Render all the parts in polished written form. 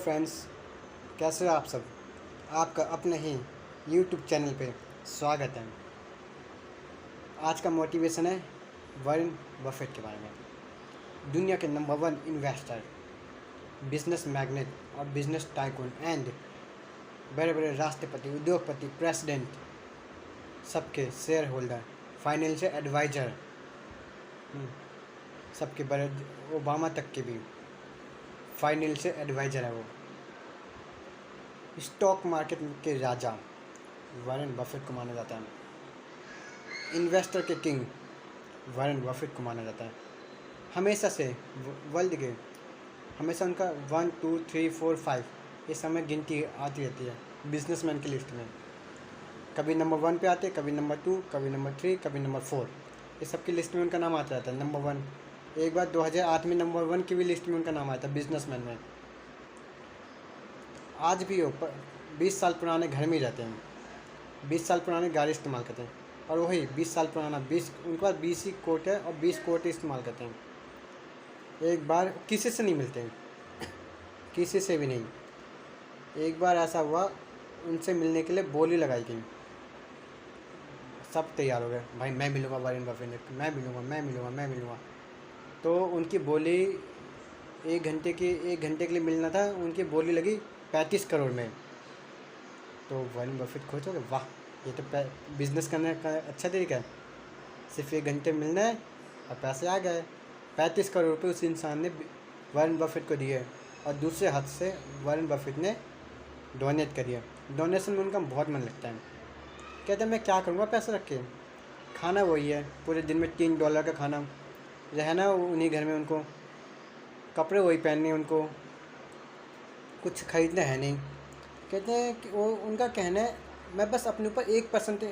Friends, कैसे हो आप सब। आपका अपने ही यूट्यूब चैनल पे स्वागत है। आज का मोटिवेशन है वॉरेन बफेट के बारे में। दुनिया के नंबर 1 इन्वेस्टर, बिजनेस मैग्नेट और बिजनेस टाइकून एंड बड़े बड़े राष्ट्रपति, उद्योगपति, प्रेसिडेंट, सबके शेयर होल्डर, फाइनेंशियल एडवाइज़र, सबके बड़े, ओबामा तक के भी फाइनेंशियल एडवाइज़र है वो। स्टॉक मार्केट के राजा वॉरेन बफेट को माना जाता है। इन्वेस्टर के किंग वॉरेन बफेट को माना जाता है। हमेशा से वर्ल्ड के हमेशा उनका 1 2 3 4 5 इस समय गिनती आती रहती है बिजनेसमैन की लिस्ट में। कभी नंबर 1 पे आते, कभी नंबर 2, कभी नंबर 3, कभी नंबर 4। ये सबकी लिस्ट में उनका नाम आता रहता है नंबर 1। एक बार 2008 में नंबर 1 की भी लिस्ट में उनका नाम आया था बिजनेसमैन में। आज भी वो 20 साल पुराने घर में ही रहते हैं, 20 साल पुरानी गाड़ी इस्तेमाल करते हैं, और वही 20 साल पुराना उनके पास 20 ही कोट है और 20 कोट इस्तेमाल करते हैं। एक बार किसी से नहीं मिलते हैं, किसी से भी नहीं। एक बार ऐसा हुआ, उनसे मिलने के लिए बोली लगाई गई, सब तैयार हो गए, भाई मैं मिलूँगा वॉरेन बफेट, मैं मिलूँगा। तो उनकी बोली 1 घंटे के लिए मिलना था, उनकी बोली लगी 35 करोड़ में। तो वॉरेन बफेट खुश हो गए, वाह ये तो बिज़नेस करने का अच्छा तरीका है, सिर्फ 1 घंटे मिलना है और पैसे आ गए। 35 करोड़ रुपये उस इंसान ने वॉरेन बफेट को दिए, और दूसरे हाथ से वॉरेन बफेट ने डोनेट करिए। डोनेशन में उनका बहुत मन लगता है। कहते हैं मैं क्या करूँगा पैसे रख के, खाना वही है, पूरे दिन में $3 का खाना, रहना उन्हीं घर में, उनको कपड़े वही पहनने, उनको कुछ खरीदना है नहीं। कहते हैं कि वो उनका कहना है मैं बस अपने ऊपर 1%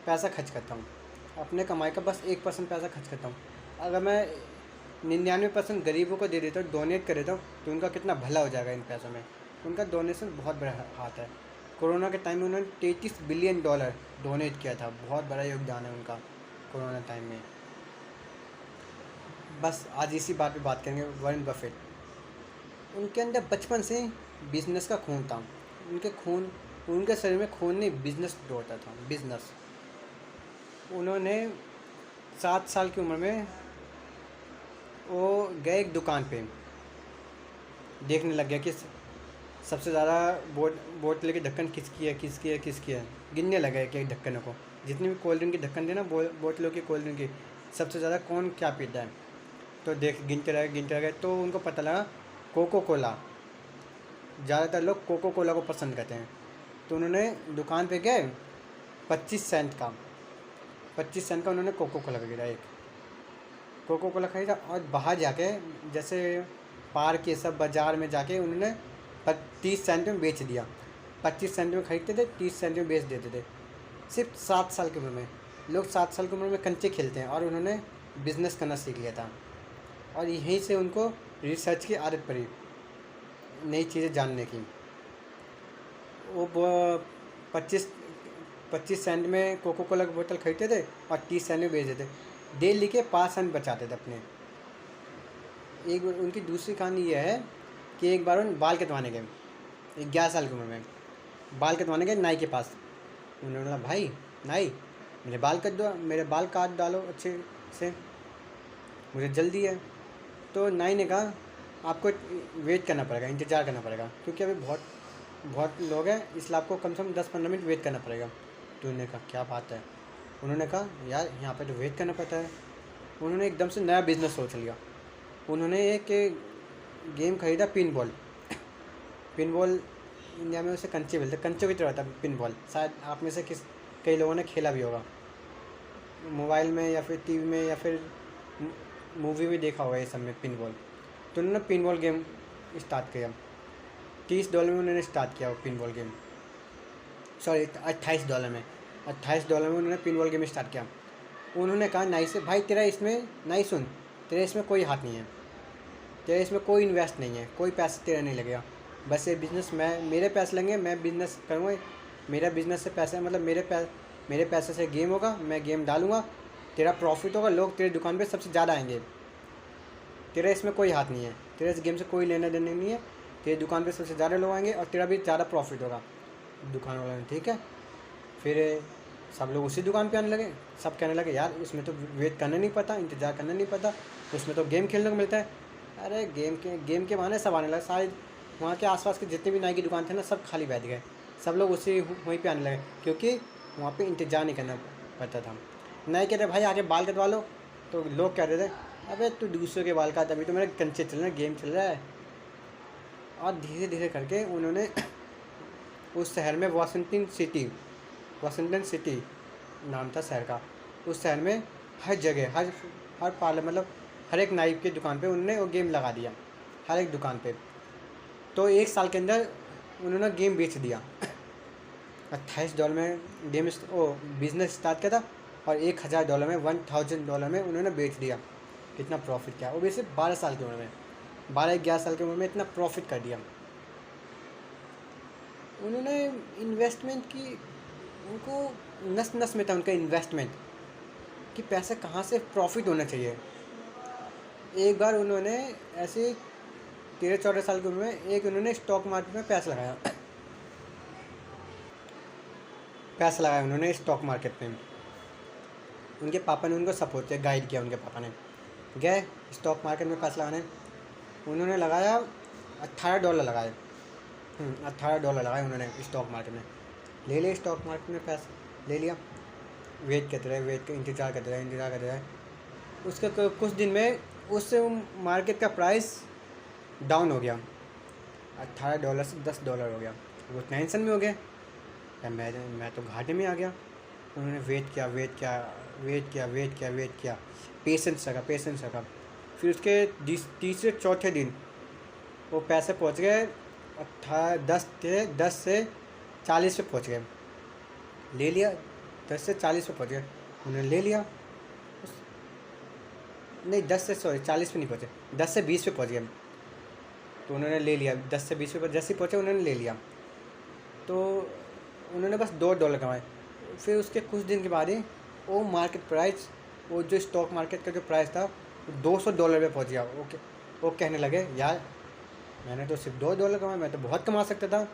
पैसा खर्च करता हूँ, अपने कमाई का बस 1% पैसा खर्च करता हूँ। अगर मैं 99% गरीबों को दे देता हूँ, डोनेट कर देता हूँ, तो उनका कितना भला हो जाएगा इन पैसों में। उनका डोनेशन बहुत बड़ा हाथ है। कोरोना के टाइम में उन्होंने $33 बिलियन डोनेट किया था, बहुत बड़ा योगदान है उनका कोरोना टाइम में। बस आज इसी बात पे बात करेंगे। वॉरेन बफेट, उनके अंदर बचपन से बिजनेस का खून था। उनके शरीर में खून नहीं, बिजनेस दौड़ता था, बिजनेस। उन्होंने 7 साल की उम्र में वो गए एक दुकान पे, देखने लग गया कि सबसे ज़्यादा बोतल के ढक्कन किसकी है। गिनने लगा कि ढक्कनों को, जितनी भी कोल्ड ड्रिंक की ढक्कन थे ना, बोतलों की कोल्ड ड्रिंक की, सबसे ज़्यादा कौन क्या पीता है। तो गिनते रहे, तो उनको पता लगा कोको कोला, ज़्यादातर लोग कोको कोला को पसंद करते हैं। तो उन्होंने दुकान पे गए, 25 सेंट का उन्होंने कोको कोला खरीदा, एक कोको कोला खरीदा, और बाहर जाके जैसे पार्क ये सब बाज़ार में जाके उन्होंने 30 सेंट में बेच दिया। 25 सेंट में खरीदते थे, 30 सेंट में बेच देते थे। सिर्फ 7 साल की उम्र में। लोग 7 साल की उम्र में कंचे खेलते हैं, और उन्होंने बिज़नेस करना सीख लिया था, और यहीं से उनको रिसर्च की आदत पड़ी, नई चीज़ें जानने की। वो 25 सेंट में कोको कोला की बोतल खरीदते थे और 30 सेंट में बेच देते, डेली के 5 सेंट बचाते थे अपने। एक उनकी दूसरी कहानी यह है कि एक बार उन बाल कटवाने गए, 11 साल की उम्र में बाल कटवाने गए नाई के पास। उन्होंने बोला, भाई नाई मेरे बाल काट डालो अच्छे से, मुझे जल्दी है। तो नाई ने कहा आपको वेट करना पड़ेगा, इंतज़ार करना पड़ेगा, क्योंकि अभी बहुत लोग हैं, इसलिए आपको कम से कम 10-15 मिनट वेट करना पड़ेगा। तो उन्होंने कहा क्या बात है। उन्होंने कहा यार यहाँ पे तो वेट करना पड़ता है। उन्होंने एकदम से नया बिज़नेस सोच लिया। उन्होंने एक गेम खरीदा, पिन बॉल। इंडिया में उसे कंचे बोलते, कंचों की तरह होता है पिन बॉल। शायद आप में से कई लोगों ने खेला भी होगा, मोबाइल में या फिर टीवी में या फिर मूवी में देखा होगा ये सब में पिन बॉल। तो उन्होंने पिन बॉल गेम स्टार्ट किया। $30 में उन्होंने स्टार्ट किया वो पिन बॉल गेम, सॉरी $28 में। $28 में उन्होंने पिन बॉल गेम स्टार्ट किया। उन्होंने कहा नाई से, भाई तेरा इसमें कोई हाथ नहीं है, तेरा इसमें कोई इन्वेस्ट नहीं है, कोई पैसा तेरा नहीं लगेगा, बस ये बिज़नेस मेरे पैसे लगेंगे, मैं बिज़नेस करूँगा, मेरा बिज़नेस से पैसा, मतलब मेरे पैसे से गेम होगा, मैं गेम डालूँगा, तेरा प्रॉफिट होगा, लोग तेरी दुकान पे सबसे ज़्यादा आएंगे, तेरा इसमें कोई हाथ नहीं है, तेरा इस गेम से कोई लेना देना नहीं है, तेरी दुकान पे सबसे ज़्यादा लोग आएंगे और तेरा भी ज़्यादा प्रॉफिट होगा दुकान वाले ने, ठीक है। फिर सब लोग उसी दुकान पे आने लगे। सब कहने लगे यार उसमें तो वेट करना नहीं पता, इंतज़ार करना नहीं पता, उसमें तो गेम खेलने को मिलता है। अरे गेम के बहाने सब आने लगे। सारे वहाँ के आसपास के जितने भी नाई की दुकान थे ना, सब खाली बैठ गए। सब लोग उसी वहीं पे आने लगे, क्योंकि वहाँ पे इंतज़ार नहीं करना पड़ता था। नाई कहते भाई आगे बाल कटवा लो, तो लोग कह रहे थे अबे तू दूसरे के बाल काट, अभी तो मेरे कंचे चल रहे हैं, गेम चल रहा है। और धीरे धीरे करके उन्होंने उस शहर में वाशिंगटन सिटी नाम था शहर का, उस शहर में हर जगह हर पार्लर मतलब हर एक नाई की दुकान पे उन्होंने वो गेम लगा दिया, हर एक दुकान पे। तो 1 साल के अंदर उन्होंने गेम बेच दिया। $28 में गेम बिज़नेस स्टार्ट किया था और $1000 में $1000 में उन्होंने बेच दिया। कितना प्रॉफिट किया, वो भी सिर्फ 12 साल की उम्र में, 12-11 साल की उम्र में इतना प्रॉफिट कर दिया उन्होंने। इन्वेस्टमेंट की उनको नस नस में था उनका इन्वेस्टमेंट कि पैसे कहाँ से प्रॉफिट होना चाहिए। एक बार उन्होंने ऐसे 13-14 साल की उम्र में उन्होंने स्टॉक मार्केट में पैसा लगाया उन्होंने स्टॉक मार्केट में। उनके पापा ने उनको सपोर्ट किया, गाइड किया। उनके पापा ने गए स्टॉक मार्केट में पैसा लगाने, उन्होंने लगाया $18 लगाए। $18 लगाए उन्होंने स्टॉक मार्केट में। ले लिया स्टॉक मार्केट में पैसा, ले लिया। वेट करते रहे, इंतज़ार करते रहे। उसके कुछ दिन में उस मार्केट का प्राइस डाउन हो गया, $18 से $10 हो गया। वो टेंशन में हो गए, मैं तो घाटे में आ गया। उन्होंने वेट किया, पेशेंस रखा। फिर उसके तीसरे चौथे दिन वो पैसे पहुंच गए 10 से 40 पे पहुंच गए। ले लिया, 10 से 40 पे पहुंच गए, उन्होंने ले लिया। नहीं 40 पे नहीं पहुंचे, 10 से 20 पे पहुंच गए, तो उन्होंने ले लिया। 10 से 20 पे जैसे ही पहुंचे उन्होंने ले लिया, तो उन्होंने बस $2 कमाए। फिर उसके कुछ दिन के बाद ही वो मार्केट प्राइस, वो जो स्टॉक मार्केट का जो प्राइस था $200 पे पहुंच गया। वो कहने लगे यार मैंने तो सिर्फ $2 कमाए, मैं तो बहुत कमा सकता था।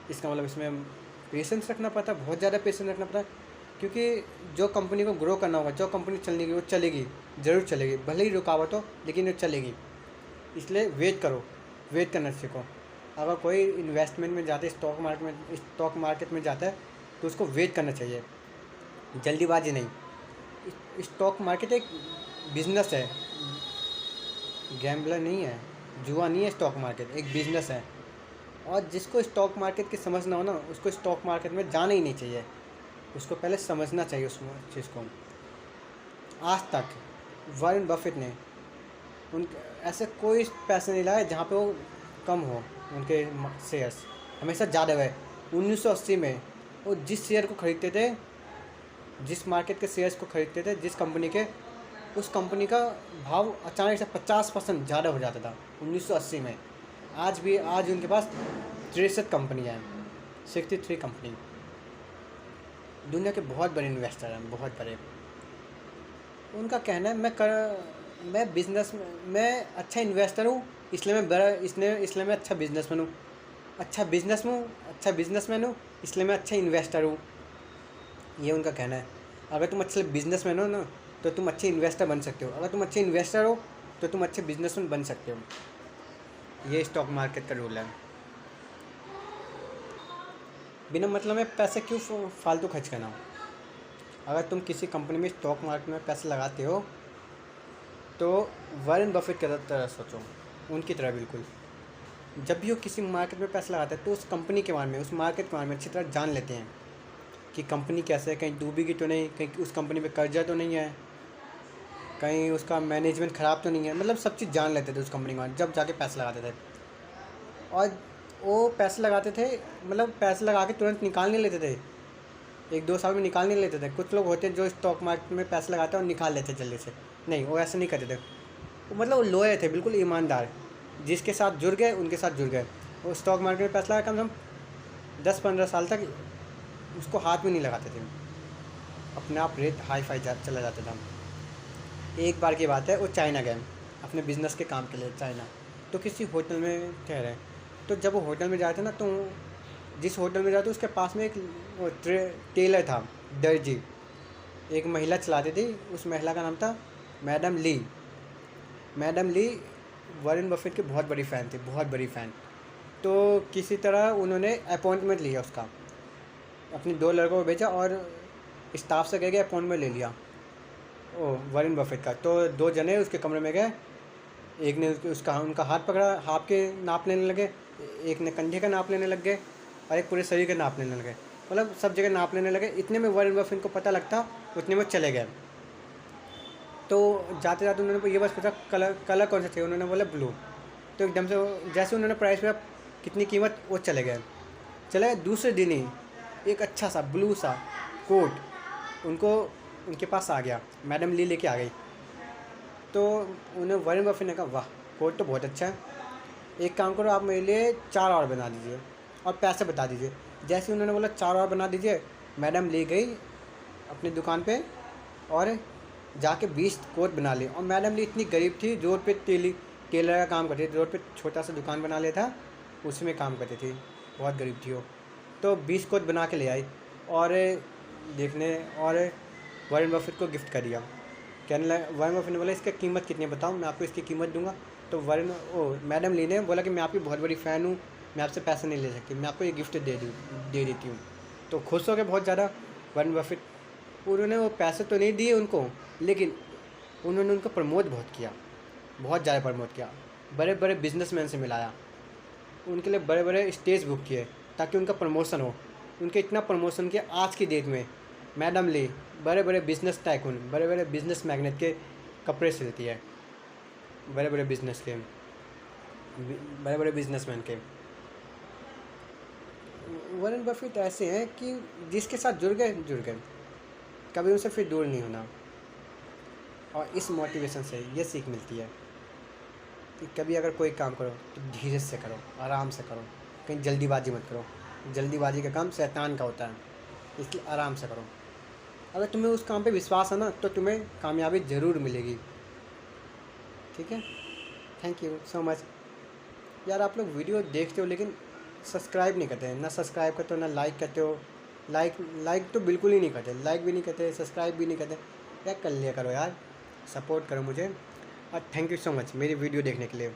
इसका मतलब इसमें पेशेंस रखना पड़ता, बहुत ज़्यादा पेशेंस रखना पड़ता, क्योंकि जो कंपनी को ग्रो करना होगा, जो कंपनी चलने की वो चलेगी, ज़रूर चलेगी, भले ही रुकावट हो लेकिन वो चलेगी। इसलिए वेट करना सीखो। अगर कोई इन्वेस्टमेंट में जाता है, स्टॉक मार्केट में जाता है, तो उसको वेट करना चाहिए, जल्दीबाजी नहीं। स्टॉक मार्केट एक बिजनेस है, गैम्बलर नहीं है, जुआ नहीं है। स्टॉक मार्केट एक बिजनेस है, और जिसको स्टॉक मार्केट की समझना हो ना, उसको स्टॉक मार्केट में जाना ही नहीं चाहिए, उसको पहले समझना चाहिए उस चीज़ को। आज तक वॉरेन बफेट ने ऐसे कोई पैसे नहीं लाए जहाँ पे वो कम हो, उनके शेयर्स हमेशा ज़्यादा हुए। 1980 में वो जिस शेयर को खरीदते थे, जिस मार्केट के शेयर्स को खरीदते थे, जिस कंपनी के, उस कंपनी का भाव अचानक से 50% ज़्यादा हो जाता था 1980 में। आज उनके पास 63 कंपनियाँ हैं, 63 कंपनी। दुनिया के बहुत बड़े इन्वेस्टर हैं, बहुत बड़े। उनका कहना है मैं बिजनेस में अच्छा इन्वेस्टर हूँ, इसलिए मैं अच्छा बिजनेसमैन हूँ। अच्छा बिजनेसमैन हूँ इसलिए मैं अच्छा इन्वेस्टर हूँ, ये उनका कहना है। अगर तुम अच्छे बिजनेसमैन हो ना, तो तुम अच्छे इन्वेस्टर बन सकते हो। अगर तुम अच्छे इन्वेस्टर हो तो तुम अच्छे बिजनेसमैन बन सकते हो। ये स्टॉक मार्केट का रूल है। बिना मतलब में पैसे क्यों फालतू खर्च करना। अगर तुम किसी कंपनी में स्टॉक मार्केट में पैसे लगाते हो, तो वॉरेन बफेट की तरह सोचो, उनकी तरह बिल्कुल। जब भी वो किसी मार्केट में पैसा लगाते हैं, तो उस कंपनी के बारे में, उस मार्केट के बारे में अच्छी तरह जान लेते हैं कि कंपनी कैसे है, कहीं डूबेगी तो नहीं, कहीं उस कंपनी पे कर्जा तो नहीं है, कहीं उसका मैनेजमेंट ख़राब तो नहीं है। मतलब सब चीज़ जान लेते थे उस कंपनी में जब जाके पैसे लगाते थे। और वो पैसे लगाते थे, मतलब पैसे लगा के तुरंत निकाल नहीं लेते थे, 1-2 साल में निकाल नहीं लेते थे। कुछ लोग होते हैं जो स्टॉक मार्केट में पैसे लगाते हैं और निकाल लेते जल्दी से, नहीं वो ऐसा नहीं करते थे। वो मतलब वो लॉयल थे, बिल्कुल ईमानदार, जिसके साथ जुड़ गए उनके साथ जुड़ गए। वो स्टॉक मार्केट में पैसा लगा कम से कम 10-15 साल तक उसको हाथ में नहीं लगाते थे, अपने आप रेट हाई फाई चला जाता था। एक बार की बात है, वो चाइना गए अपने बिज़नेस के काम के लिए चाइना। तो किसी होटल में ठहरे, तो जब वो होटल में जाते ना, तो जिस होटल में जाते उसके पास में एक टेलर था, दर्जी, एक महिला चलाती थी। उस महिला का नाम था मैडम ली। मैडम ली वॉरेन बफेट की बहुत बड़ी फ़ैन थी, बहुत बड़ी फ़ैन। तो किसी तरह उन्होंने अपॉइंटमेंट लिया उसका, अपने 2 लड़कों को भेजा और स्टाफ से कह के अपॉइंटमेंट ले लिया वॉरेन बफेट का। तो 2 जने उसके कमरे में गए, एक ने उसका उनका हाथ पकड़ा, हाथ के नाप लेने लगे, एक ने कंधे का नाप लेने लग गए और एक पूरे शरीर का नाप लेने लगे, मतलब सब जगह नाप लेने लगे। इतने में वॉरेन बफेट को पता लगता, उतने में चले गए। तो जाते जाते उन्होंने ये बस पूछा कलर कौन सा चाहिए, उन्होंने बोला ब्लू। तो एकदम से जैसे उन्होंने प्राइस पूछा कितनी कीमत, वो चले गए। दूसरे दिन ही एक अच्छा सा ब्लू सा कोट उनके पास आ गया, मैडम ली लेके आ गई। तो उन्हें वॉरेन बफेट ने कहा, वाह कोट तो बहुत अच्छा है, एक काम करो आप मेरे लिए 4 और बना दीजिए और पैसे बता दीजिए। जैसे उन्होंने बोला 4 और बना दीजिए, मैडम ली गई अपनी दुकान पे और जाके 20 कोट बना लिए। और मैडम ली इतनी गरीब थी, रोड पे टेलर का काम करती थी, रोड पे छोटा सा दुकान बना लिया था, उसी में काम करती थी, बहुत गरीब थी वो। तो 20 कोट बना के ले आई और वॉरेन बफेट को गिफ्ट कर दिया। वॉरेन बफेट ने बोला इसकी कीमत कितनी बताओ, मैं आपको इसकी कीमत दूंगा। तो मैडम ली ने बोला कि मैं आपकी बहुत बड़ी फ़ैन हूँ, मैं आपसे पैसे नहीं ले सकती, मैं आपको ये गिफ्ट दे देती हूँ। तो खुश हो गए बहुत ज़्यादा वॉरेन बफेट। उन्होंने वो पैसे तो नहीं दिए उनको, लेकिन उन्होंने उनको प्रमोट बहुत किया, बहुत ज़्यादा प्रमोट किया। बड़े बड़े बिजनेसमैन से मिलाया, उनके लिए बड़े बड़े स्टेज बुक किए ताकि उनका प्रमोशन हो। उनके इतना प्रमोशन किया, आज की डेट में मैडम ली बड़े बड़े बिजनेस टाइकून, बड़े बड़े बिजनेस मैग्नेट के कपड़े सिलती है, बड़े बड़े बिजनेसमैन के। वॉरेन बफेट ऐसे हैं कि जिसके साथ जुड़ गए, कभी उनसे फिर दूर नहीं होना। और इस मोटिवेशन से ये सीख मिलती है कि कभी अगर कोई काम करो तो धीरे से करो, आराम से करो, कहीं जल्दीबाजी मत करो। जल्दीबाजी का काम शैतान का होता है, इसलिए आराम से करो। अगर तुम्हें उस काम पे विश्वास है ना, तो तुम्हें कामयाबी ज़रूर मिलेगी। ठीक है, थैंक यू सो मच। यार आप लोग वीडियो देखते हो लेकिन सब्सक्राइब नहीं करते, ना सब्सक्राइब करते हो ना लाइक करते हो। लाइक तो बिल्कुल ही नहीं करते, लाइक भी नहीं करते, सब्सक्राइब भी नहीं करते। क्या कर लिया करो यार, सपोर्ट करो मुझे। और थैंक यू सो मच मेरी वीडियो देखने के लिए।